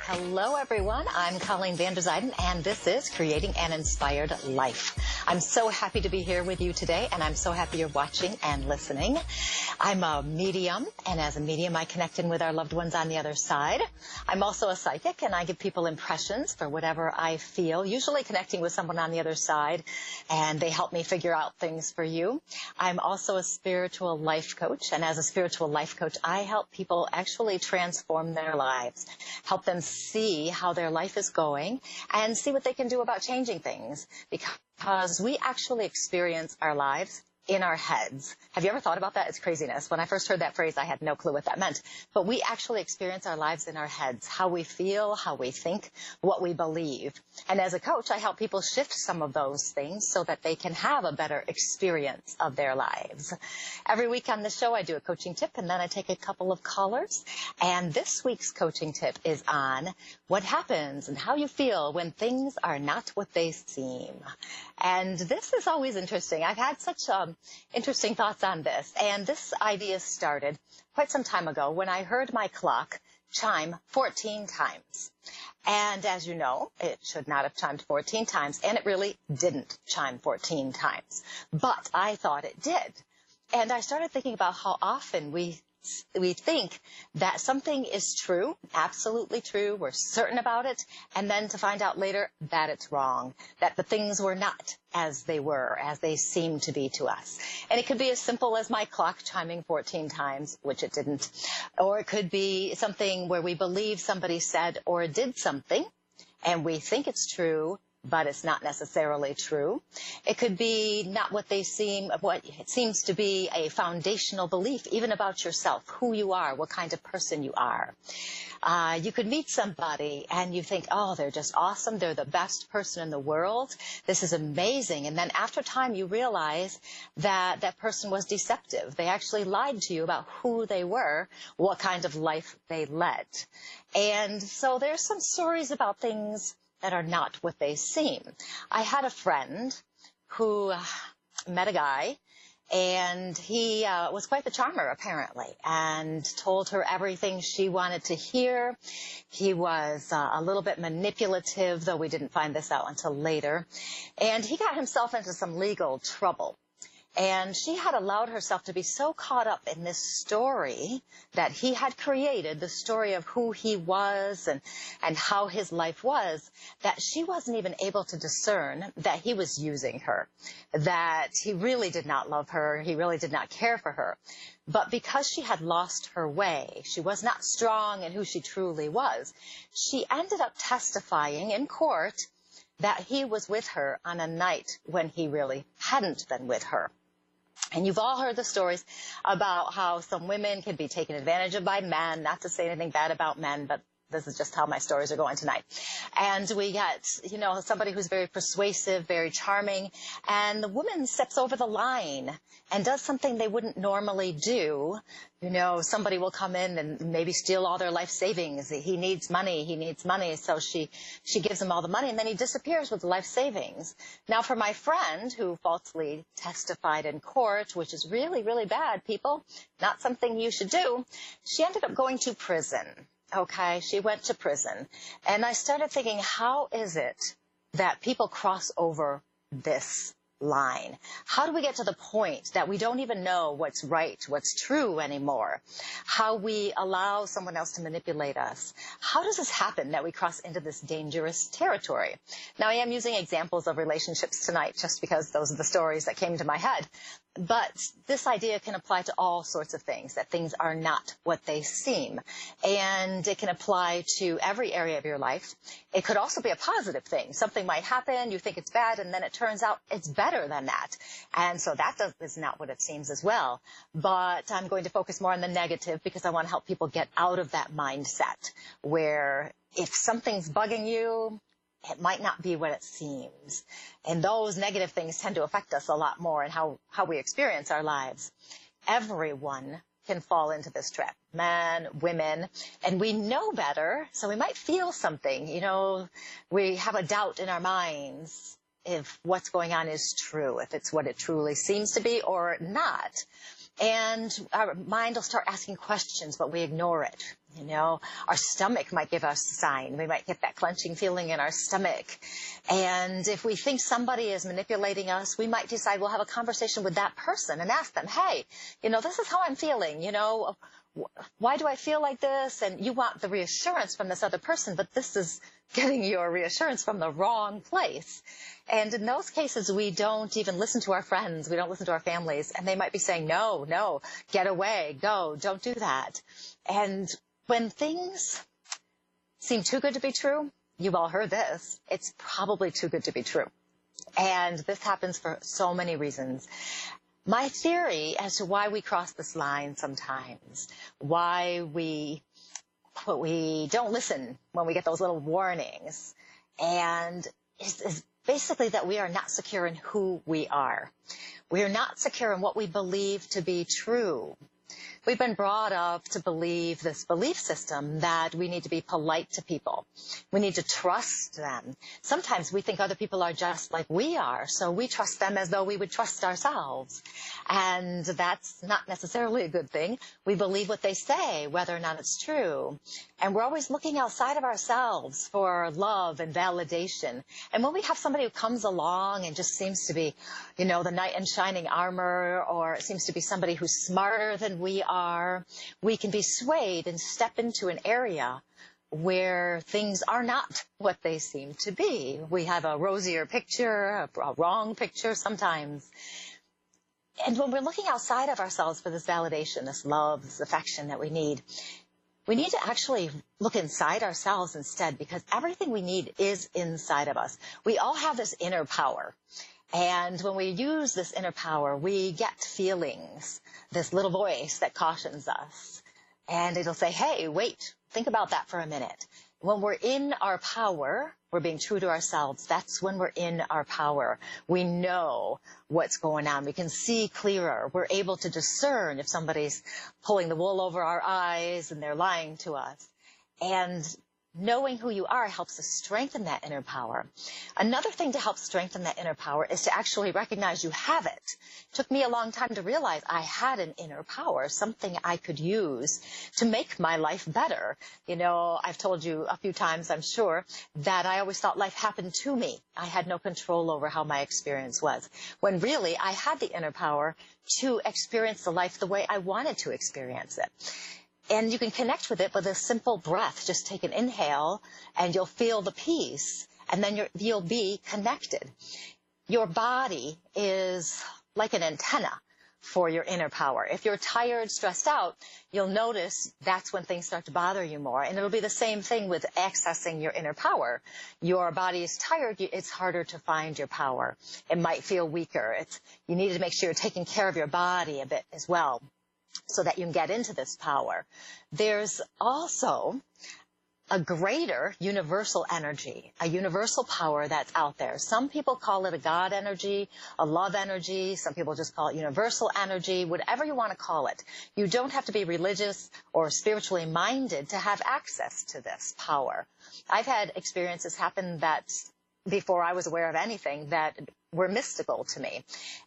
Hello, everyone. I'm Colleen Vanderzyden, and this is Creating an Inspired Life. I'm so happy to be here with you today, and I'm so happy you're watching and listening. I'm a medium, and as a medium, I connect in with our loved ones on the other side. I'm also a psychic, and I give people impressions for whatever I feel, usually connecting with someone on the other side, and they help me figure out things for you. I'm also a spiritual life coach, and as a spiritual life coach, I help people actually transform their lives, help them see how their life is going and see what they can do about changing things, because we actually experience our lives in our heads. Have you ever thought about that? It's craziness. When I first heard that phrase, I had no clue what that meant. But we actually experience our lives in our heads, how we feel, how we think, what we believe. And as a coach, I help people shift some of those things so that they can have a better experience of their lives. Every week on the show, I do a coaching tip, and then I take a couple of callers. And this week's coaching tip is on what happens and how you feel when things are not what they seem. And this is always interesting. I've had such interesting thoughts on this. And this idea started quite some time ago when I heard my clock chime 14 times. And as you know, it should not have chimed 14 times, and it really didn't chime 14 times. But I thought it did. And I started thinking about how often we think that something is true, absolutely true, we're certain about it, and then to find out later that it's wrong, that the things were not as they were, as they seemed to be to us. And it could be as simple as my clock chiming 14 times, which it didn't. Or it could be something where we believe somebody said or did something, and we think it's true, but it's not necessarily true. It could be not what they seem, what it seems to be a foundational belief, even about yourself, who you are, what kind of person you are. You could meet somebody and you think, oh, they're just awesome. They're the best person in the world. This is amazing. And then after time, you realize that that person was deceptive. They actually lied to you about who they were, what kind of life they led. And so there's some stories about things that are not what they seem. I had a friend who met a guy, and he was quite the charmer, apparently, and told her everything she wanted to hear. He was a little bit manipulative, though we didn't find this out until later. And he got himself into some legal trouble. And she had allowed herself to be so caught up in this story that he had created, the story of who he was and how his life was, that she wasn't even able to discern that he was using her, that he really did not love her, he really did not care for her. But because she had lost her way, she was not strong in who she truly was, she ended up testifying in court that he was with her on a night when he really hadn't been with her. And you've all heard the stories about how some women can be taken advantage of by men, not to say anything bad about men, but this is just how my stories are going tonight. And we get, somebody who's very persuasive, very charming, and the woman steps over the line and does something they wouldn't normally do. Somebody will come in and maybe steal all their life savings. He needs money, so she gives him all the money, and then he disappears with the life savings. Now, for my friend who falsely testified in court, which is really, really bad, people, not something you should do, she ended up going to prison. Okay, she went to prison. And I started thinking, how is it that people cross over this line? How do we get to the point that we don't even know what's right, what's true anymore? How we allow someone else to manipulate us? How does this happen that we cross into this dangerous territory? Now, I am using examples of relationships tonight just because those are the stories that came to my head. But this idea can apply to all sorts of things, that things are not what they seem. And it can apply to every area of your life. It could also be a positive thing. Something might happen, you think it's bad, and then it turns out it's better than that. And so that is not what it seems as well. But I'm going to focus more on the negative because I want to help people get out of that mindset where if something's bugging you, it might not be what it seems. And those negative things tend to affect us a lot more in how we experience our lives. Everyone can fall into this trap, men, women, and we know better, so we might feel something. We have a doubt in our minds if what's going on is true, if it's what it truly seems to be or not. And our mind will start asking questions, but we ignore it. You know, our stomach might give us a sign. We might get that clenching feeling in our stomach. And if we think somebody is manipulating us, we might decide we'll have a conversation with that person and ask them, hey, you know, this is how I'm feeling, you know, why do I feel like this? And you want the reassurance from this other person, but this is getting your reassurance from the wrong place. And in those cases, we don't even listen to our friends. We don't listen to our families. And they might be saying, no, no, get away, go, don't do that. And when things seem too good to be true, you've all heard this, it's probably too good to be true. And this happens for so many reasons. My theory as to why we cross this line sometimes, why we don't listen when we get those little warnings, and is basically that we are not secure in who we are. We are not secure in what we believe to be true. We've been brought up to believe this belief system that we need to be polite to people. We need to trust them. Sometimes we think other people are just like we are, so we trust them as though we would trust ourselves. And that's not necessarily a good thing. We believe what they say, whether or not it's true. And we're always looking outside of ourselves for love and validation. And when we have somebody who comes along and just seems to be, you know, the knight in shining armor, or it seems to be somebody who's smarter than we are, we can be swayed and step into an area where things are not what they seem to be. We have a rosier picture, a wrong picture sometimes. And when we're looking outside of ourselves for this validation, this love, this affection that we need to actually look inside ourselves instead, because everything we need is inside of us. We all have this inner power. And when we use this inner power, we get feelings, this little voice that cautions us. And it'll say, hey, wait, think about that for a minute. When we're in our power, we're being true to ourselves. That's when we're in our power. We know what's going on. We can see clearer. We're able to discern if somebody's pulling the wool over our eyes and they're lying to us. And knowing who you are helps us strengthen that inner power. Another thing to help strengthen that inner power is to actually recognize you have it. It took me a long time to realize I had an inner power, something I could use to make my life better. You know, I've told you a few times, I'm sure, that I always thought life happened to me. I had no control over how my experience was, when really I had the inner power to experience the life the way I wanted to experience it. And you can connect with it with a simple breath. Just take an inhale and you'll feel the peace, and then you'll be connected. Your body is like an antenna for your inner power. If you're tired, stressed out, you'll notice that's when things start to bother you more. And it'll be the same thing with accessing your inner power. Your body is tired, it's harder to find your power. It might feel weaker. You need to make sure you're taking care of your body a bit as well, so that you can get into this power. There's also a greater universal energy, a universal power that's out there. Some people call it a God energy, a love energy. Some people just call it universal energy, whatever you want to call it. You don't have to be religious or spiritually minded to have access to this power. I've had experiences happen that before I was aware of anything that were mystical to me.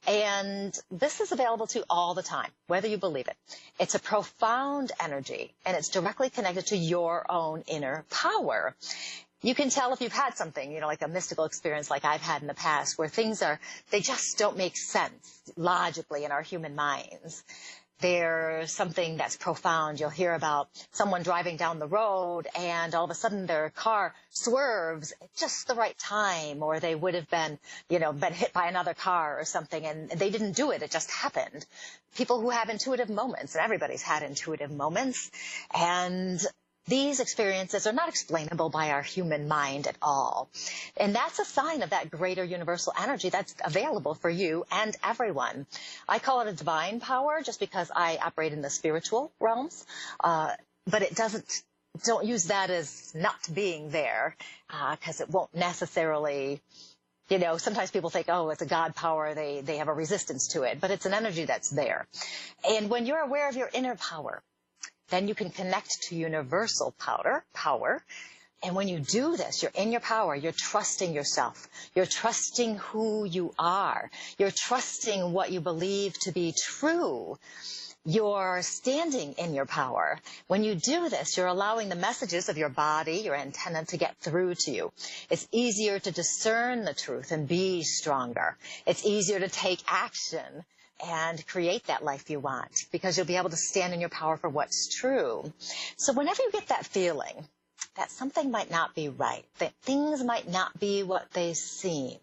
And this is available to you all the time, whether you believe it. It's a profound energy, and it's directly connected to your own inner power. You can tell if you've had something, you know, like a mystical experience like I've had in the past, where they just don't make sense logically in our human minds. There's something that's profound. You'll hear about someone driving down the road and all of a sudden their car swerves at just the right time, or they would have been hit by another car or something, and they didn't do it. It just happened. People who have intuitive moments, and everybody's had intuitive moments, and these experiences are not explainable by our human mind at all. And that's a sign of that greater universal energy that's available for you and everyone. I call it a divine power just because I operate in the spiritual realms, but don't use that as not being there, because it won't necessarily, sometimes people think, oh, it's a God power, they have a resistance to it, but it's an energy that's there. And when you're aware of your inner power, then you can connect to universal power. And when you do this, you're in your power, you're trusting yourself, you're trusting who you are, you're trusting what you believe to be true. you're standing in your power. When you do this, you're allowing the messages of your body, your antenna, to get through to you. It's easier to discern the truth and be stronger. It's easier to take action and create that life you want because you'll be able to stand in your power for what's true. So whenever you get that feeling that something might not be right, that things might not be what they seem,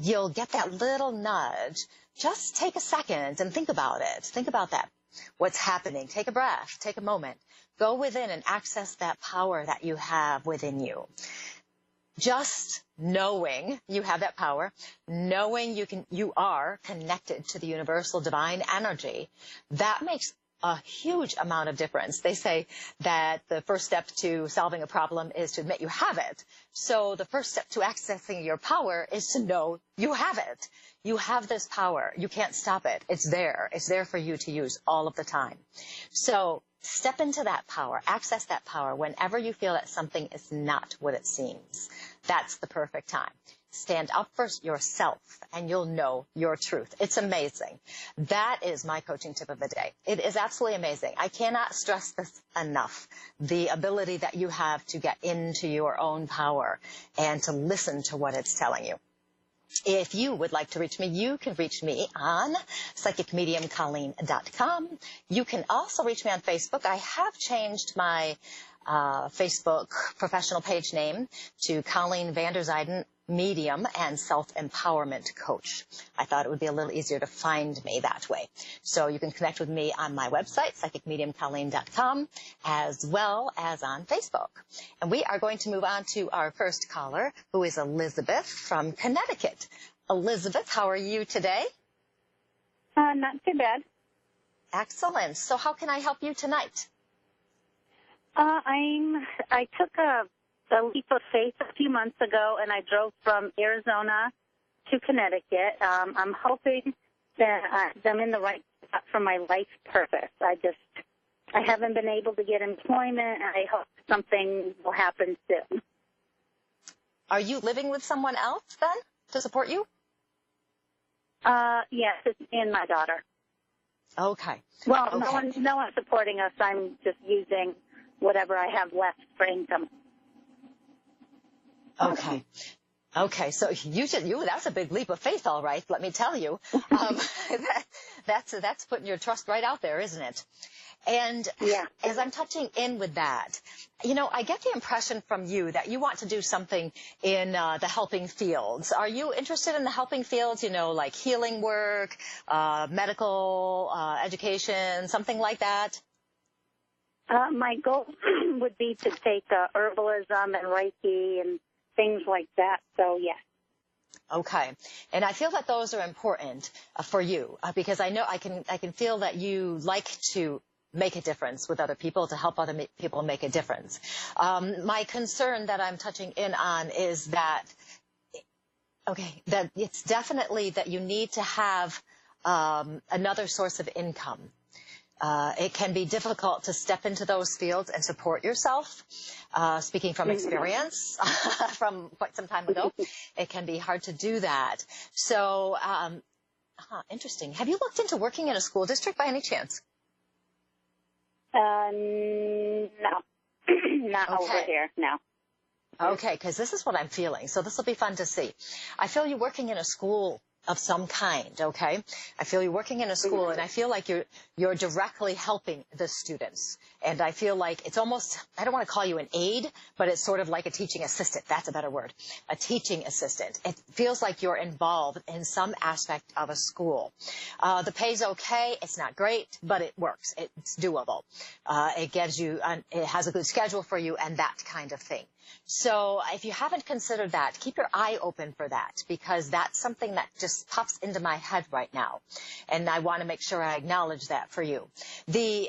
you'll get that little nudge. Just take a second and think about it. Think about that. What's happening? Take a breath. Take a moment. Go within and access that power that you have within you. Just knowing you have that power, knowing you are connected to the universal divine energy, that makes a huge amount of difference. They say that the first step to solving a problem is to admit you have it. So the first step to accessing your power is to know you have it. You have this power. You can't stop it. It's there. It's there for you to use all of the time. So step into that power. Access that power whenever you feel that something is not what it seems. That's the perfect time. Stand up for yourself, and you'll know your truth. It's amazing. That is my coaching tip of the day. It is absolutely amazing. I cannot stress this enough. The ability that you have to get into your own power and to listen to what it's telling you. If you would like to reach me, you can reach me on psychicmediumcolleen.com. You can also reach me on Facebook. I have changed my Facebook professional page name to Colleen Vanderzyden, Medium and Self-Empowerment Coach. I thought it would be a little easier to find me that way. So you can connect with me on my website, psychicmediumcolleen.com, as well as on Facebook. And we are going to move on to our first caller, who is Elizabeth from Connecticut. Elizabeth, how are you today? Not too bad. Excellent. So how can I help you tonight? I took a leap of faith a few months ago, and I drove from Arizona to Connecticut. I'm hoping that I'm in the right spot for my life purpose. I haven't been able to get employment, and I hope something will happen soon. Are you living with someone else then to support you? Yes, it's me and my daughter. Okay. Well, okay. No one's supporting us. I'm just using whatever I have left for income. Okay. Okay. So that's a big leap of faith, all right. Let me tell you. That's putting your trust right out there, isn't it? And yeah. As I'm touching in with that, I get the impression from you that you want to do something in the helping fields. Are you interested in the helping fields, like healing work, medical, education, something like that? My goal would be to take herbalism and Reiki and things like that. So, yes. Okay. And I feel that those are important for you because I know I can feel that you like to make a difference with other people, to help other people make a difference. My concern that I'm touching in on is that it's definitely that you need to have another source of income. It can be difficult to step into those fields and support yourself. Speaking from experience from quite some time ago, it can be hard to do that. So, interesting. Have you looked into working in a school district by any chance? No. Not over here, no. Okay, because this is what I'm feeling. So this will be fun to see. I feel you working in a school of some kind, okay? I feel you're working in a school, and I feel like you're directly helping the students. And I feel like it's almost, I don't want to call you an aide, but it's sort of like a teaching assistant. That's a better word. A teaching assistant. It feels like you're involved in some aspect of a school. The pay's okay. It's not great, but it works. It's doable. It gives you, it has a good schedule for you and that kind of thing. So if you haven't considered that, keep your eye open for that, because that's something that just pops into my head right now. And I want to make sure I acknowledge that for you.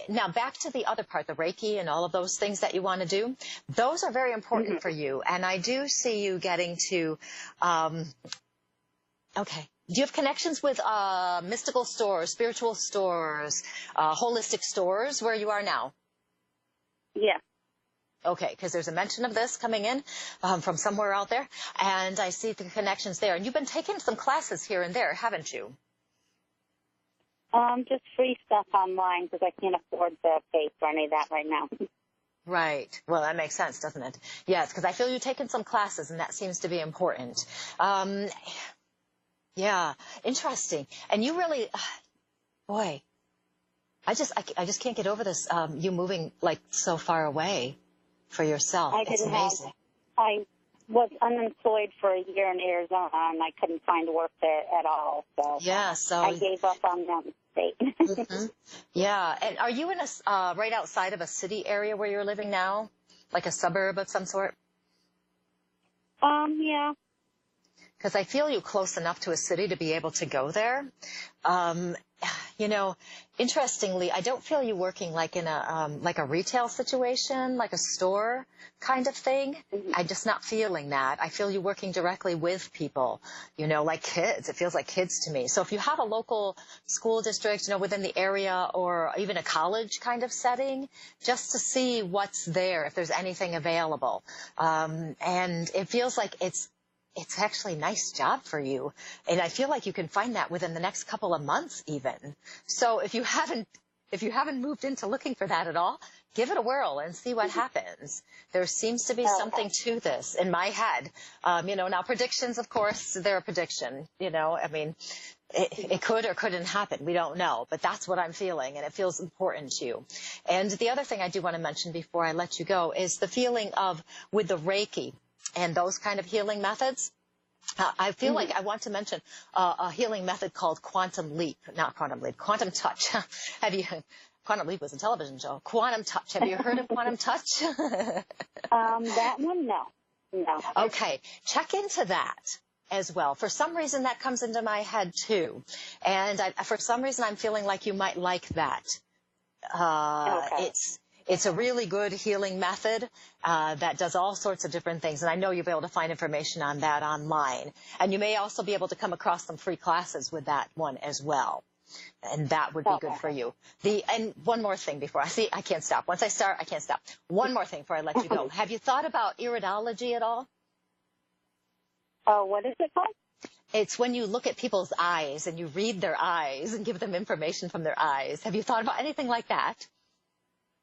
Now back to the other part, the Reiki and all of those things that you want to do. Those are very important for you. And I do see you getting to, okay. Do you have connections with mystical stores, spiritual stores, holistic stores where you are now? Yeah. Okay, because there's a mention of this coming in from somewhere out there, and I see the connections there. And you've been taking some classes here and there, haven't you? Just free stuff online because I can't afford to pay for any of that right now. Right. Well, that makes sense, doesn't it? Yes, because I feel you've taken some classes, and that seems to be important. Yeah, interesting. And you really, boy, I just can't get over this. You moving like so far away for yourself. It's amazing. I was unemployed for a year in Arizona, and I couldn't find work there at all. So yeah, so I gave up on that state. mm-hmm. Yeah. And are you in a right outside of a city area where you're living now, like a suburb of some sort? Yeah. Because I feel you close enough to a city to be able to go there. You know, interestingly, I don't feel you working like in a retail situation, like a store kind of thing. Mm-hmm. I'm just not feeling that. I feel you working directly with people, you know, like kids. It feels like kids to me. So if you have a local school district, you know, within the area or even a college kind of setting, just to see what's there, if there's anything available. And it feels like it's actually a nice job for you. And I feel like you can find that within the next couple of months even. So if you haven't moved into looking for that at all, give it a whirl and see what happens. There seems to be something to this in my head. You know, now predictions, of course, they're a prediction. You know, I mean, it could or couldn't happen. We don't know, but that's what I'm feeling, and it feels important to you. And the other thing I do want to mention before I let you go is the feeling of with the Reiki and those kind of healing methods. I feel like I want to mention a healing method called quantum leap, not quantum leap, quantum touch. Quantum Leap was a television show. Quantum touch. Have you heard of quantum touch? That one, no. No. Okay. Check into that as well. For some reason, that comes into my head too. And for some reason, I'm feeling like you might like that. It's a really good healing method that does all sorts of different things. And I know you'll be able to find information on that online. And you may also be able to come across some free classes with that one as well. And that would be good for you. And one more thing before I can't stop. Once I start, I can't stop. One more thing before I let you go. Have you thought about iridology at all? Oh, what is it called? It's when you look at people's eyes and you read their eyes and give them information from their eyes. Have you thought about anything like that?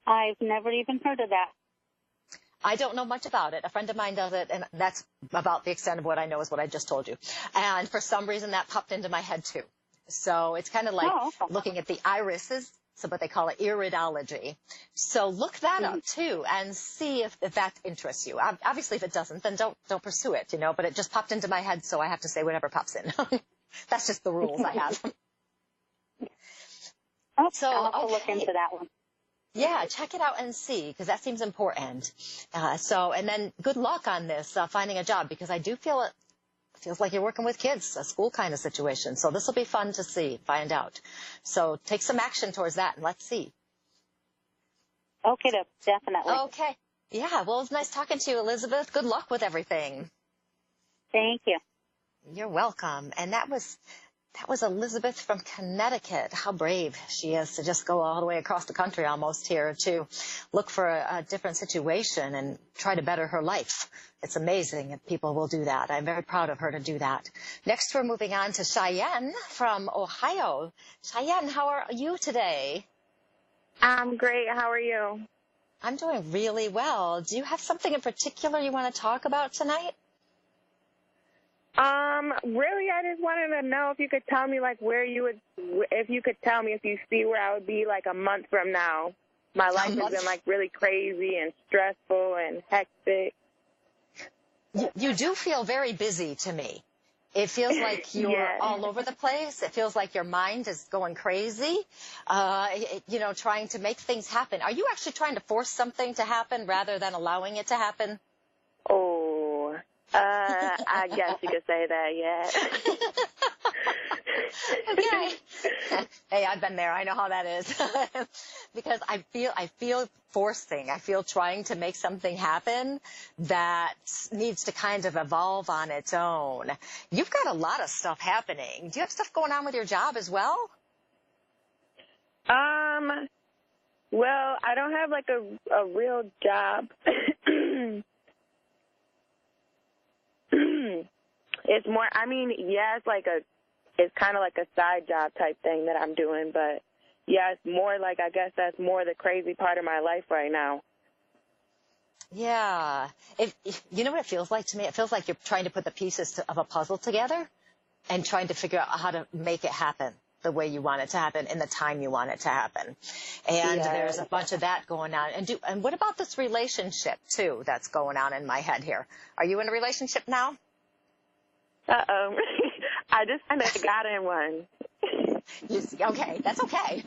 I've never even heard of that. I don't know much about it. A friend of mine does it, and that's about the extent of what I know is what I just told you. And for some reason, that popped into my head, too. So it's kind of like looking at the irises, so what they call it iridology. So look that up, too, and see if that interests you. Obviously, if it doesn't, then don't pursue it, you know. But it just popped into my head, so I have to say whatever pops in. That's just the rules I have. I'll have to look into that one. Yeah, check it out and see, because that seems important. And then good luck on this, finding a job, because I do feel it feels like you're working with kids, a school kind of situation. So this will be fun to find out. So take some action towards that, and let's see. Okay, definitely. Okay. Yeah, well, it's nice talking to you, Elizabeth. Good luck with everything. Thank you. You're welcome. And that was Elizabeth from Connecticut. How brave she is to just go all the way across the country almost here to look for a different situation and try to better her life. It's amazing if people will do that. I'm very proud of her to do that. Next, we're moving on to Cheyenne from Ohio. Cheyenne, how are you today? I'm great. How are you? I'm doing really well. Do you have something in particular you want to talk about tonight? Really, I just wanted to know if you could tell me, like, if you see where I would be, like, a month from now. My life has been, like, really crazy and stressful and hectic. You do feel very busy to me. It feels like you're all over the place. It feels like your mind is going crazy, trying to make things happen. Are you actually trying to force something to happen rather than allowing it to happen? Oh, I guess you could say that, yeah. Okay. Hey, I've been there. I know how that is. Because I feel forcing. I feel trying to make something happen that needs to kind of evolve on its own. You've got a lot of stuff happening. Do you have stuff going on with your job as well? Well, I don't have, like, a real job. It's more, it's like it's kind of like a side job type thing that I'm doing. But, yeah, it's more like, I guess that's more the crazy part of my life right now. Yeah. You know what it feels like to me? It feels like you're trying to put the pieces of a puzzle together and trying to figure out how to make it happen the way you want it to happen in the time you want it to happen. And there's a bunch of that going on. And what about this relationship, too, that's going on in my head here? Are you in a relationship now? Uh-oh. I just kind of got in one. Okay, that's okay.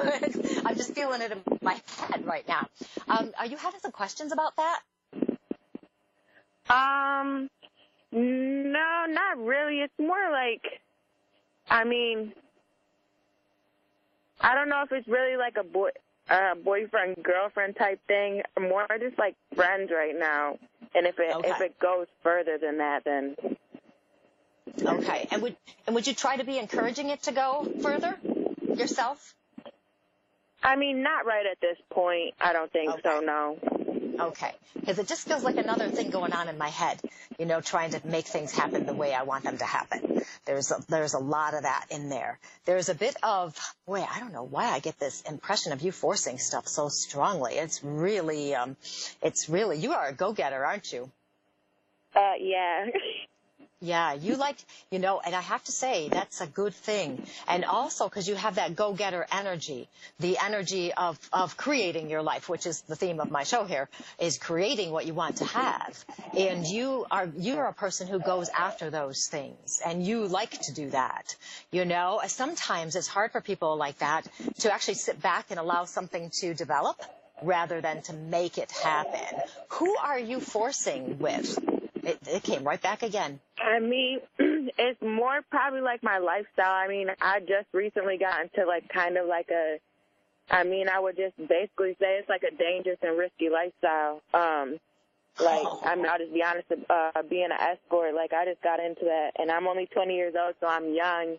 I'm just feeling it in my head right now. Are you having some questions about that? No, not really. It's more like, I mean, I don't know if it's really like a boyfriend, girlfriend type thing. More just like friends right now. And if it goes further than that, then. Okay. And would you try to be encouraging it to go further yourself? I mean, not right at this point. I don't think so, no. Okay. Because it just feels like another thing going on in my head, you know, trying to make things happen the way I want them to happen. There's a lot of that in there. There's a bit of, boy, I don't know why I get this impression of you forcing stuff so strongly. It's really, you are a go-getter, aren't you? Yeah. Yeah, you like, you know, and I have to say that's a good thing. And also because you have that go-getter energy, the energy of creating your life, which is the theme of my show here, is creating what you want to have. And you're a person who goes after those things, and you like to do that. You know, sometimes it's hard for people like that to actually sit back and allow something to develop rather than to make it happen. Who are you forcing with? It came right back again. I mean, it's more probably like my lifestyle. I mean, I just recently got into like kind of like I would just basically say it's like a dangerous and risky lifestyle. I'll just be honest, being an escort, like I just got into that, and I'm only 20 years old, so I'm young,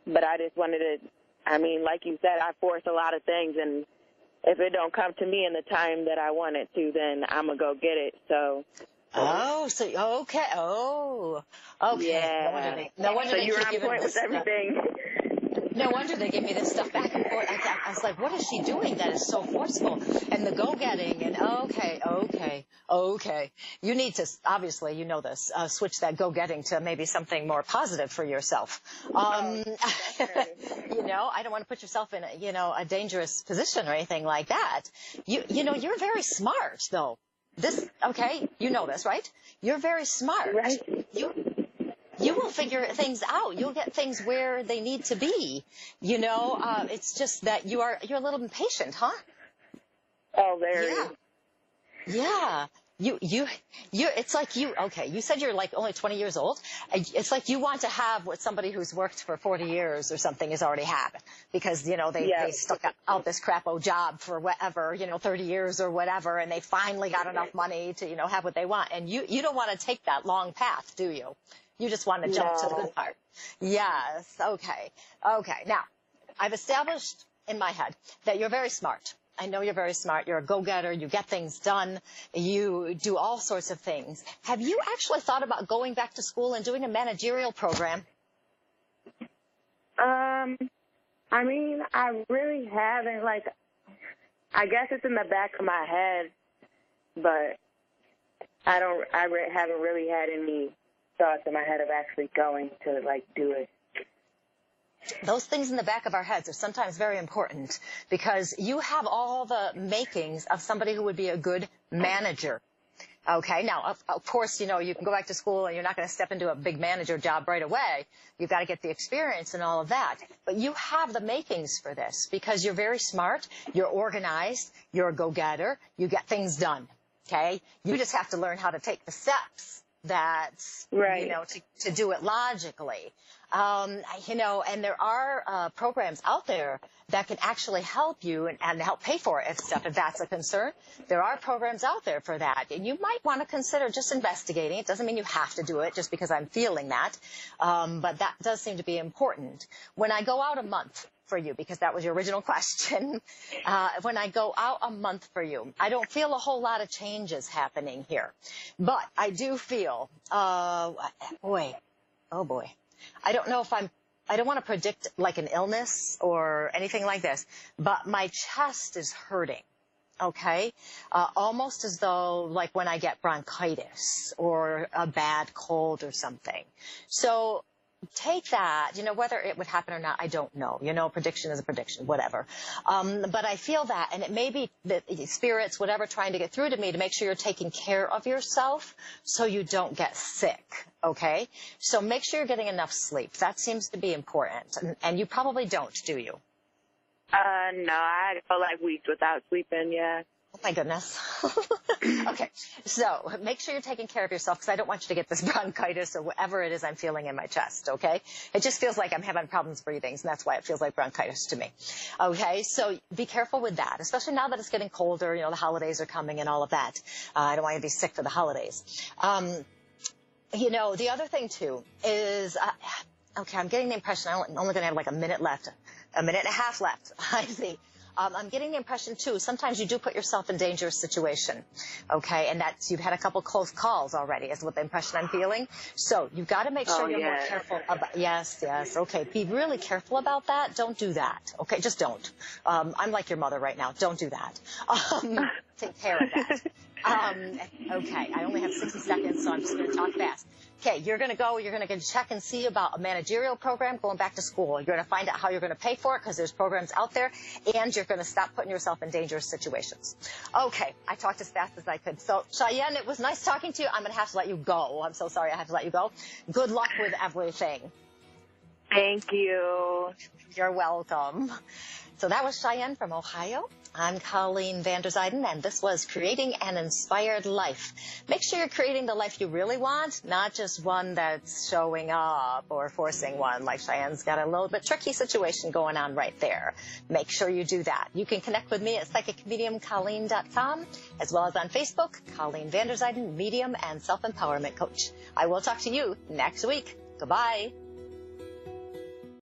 but I just wanted to, I mean, like you said, I force a lot of things, and if it don't come to me in the time that I want it to, then I'm going to go get it, so... Okay. Okay. Yeah. No wonder so they you're keep on giving point this with everything. No wonder they give me this stuff back and forth. I was like, what is she doing that is so forceful? And the go-getting and okay. You need to, obviously, you know this, switch that go-getting to maybe something more positive for yourself. You know, I don't want to put yourself in a dangerous position or anything like that. You know, you're very smart, though. You know this, right? You're very smart. Right. You will figure things out. You'll get things where they need to be. You know, it's just that you're a little impatient, huh? Oh, very. Yeah. It's like you said you're like only 20 years old. It's like you want to have what somebody who's worked for 40 years or something has already had because, you know, they stuck out this crapo job for whatever, 30 years or whatever, and they finally got enough money to, have what they want. And you don't want to take that long path, do you? You just want to jump to the good part. Yes. Okay. Now, I've established in my head that you're very smart. I know you're very smart. You're a go-getter. You get things done. You do all sorts of things. Have you actually thought about going back to school and doing a managerial program? I mean, I really haven't. Like, I guess it's in the back of my head, but I haven't really had any thoughts in my head of actually going to, like, do it. Those things in the back of our heads are sometimes very important because you have all the makings of somebody who would be a good manager. Okay, now, of course, you can go back to school and you're not going to step into a big manager job right away. You've got to get the experience and all of that. But you have the makings for this because you're very smart, you're organized, you're a go-getter, you get things done. Okay? You just have to learn how to take the steps to do it logically. And there are programs out there that can actually help you and help pay for it if that's a concern. There are programs out there for that. And you might want to consider just investigating. It doesn't mean you have to do it just because I'm feeling that. But that does seem to be important. When I go out a month for you, because that was your original question, when I go out a month for you, I don't feel a whole lot of changes happening here. But I do feel, oh boy. I don't know if I'm I don't want to predict like an illness or anything like this, but my chest is hurting. Okay. Almost as though like when I get bronchitis or a bad cold or something. So take that, whether it would happen or not, I don't know. Prediction is a prediction, whatever. But I feel that, and it may be the spirits, whatever, trying to get through to me to make sure you're taking care of yourself so you don't get sick. Okay. So make sure you're getting enough sleep. That seems to be important. And you probably don't, do you? No, I feel like weeks without sleeping, yeah. Oh, my goodness. Okay. So make sure you're taking care of yourself because I don't want you to get this bronchitis or whatever it is I'm feeling in my chest, okay? It just feels like I'm having problems breathing, and that's why it feels like bronchitis to me. Okay? So be careful with that, especially now that it's getting colder, the holidays are coming and all of that. I don't want you to be sick for the holidays. The other thing, too, is, okay, I'm getting the impression I'm only going to have like a minute and a half left, I see. I'm getting the impression, too, sometimes you do put yourself in a dangerous situation, okay? And that's, you've had a couple close calls already is what the impression I'm feeling. So you've got to make sure you're more careful about, yes, okay. Be really careful about that. Don't do that, okay? Just don't. I'm like your mother right now. Don't do that. Take care of that. Okay, I only have 60 seconds, so I'm just going to talk fast. Okay, you're going to check and see about a managerial program going back to school. You're going to find out how you're going to pay for it because there's programs out there, and you're going to stop putting yourself in dangerous situations. Okay, I talked as fast as I could. So, Cheyenne, it was nice talking to you. I'm going to have to let you go. I'm so sorry I have to let you go. Good luck with everything. Thank you. You're welcome. So that was Cheyenne from Ohio. I'm Colleen Vanderzyden, and this was Creating an Inspired Life. Make sure you're creating the life you really want, not just one that's showing up or forcing one, like Cheyenne's got a little bit tricky situation going on right there. Make sure you do that. You can connect with me at psychicmediumcolleen.com, as well as on Facebook, Colleen Vanderzyden, Medium and Self-Empowerment Coach. I will talk to you next week. Goodbye.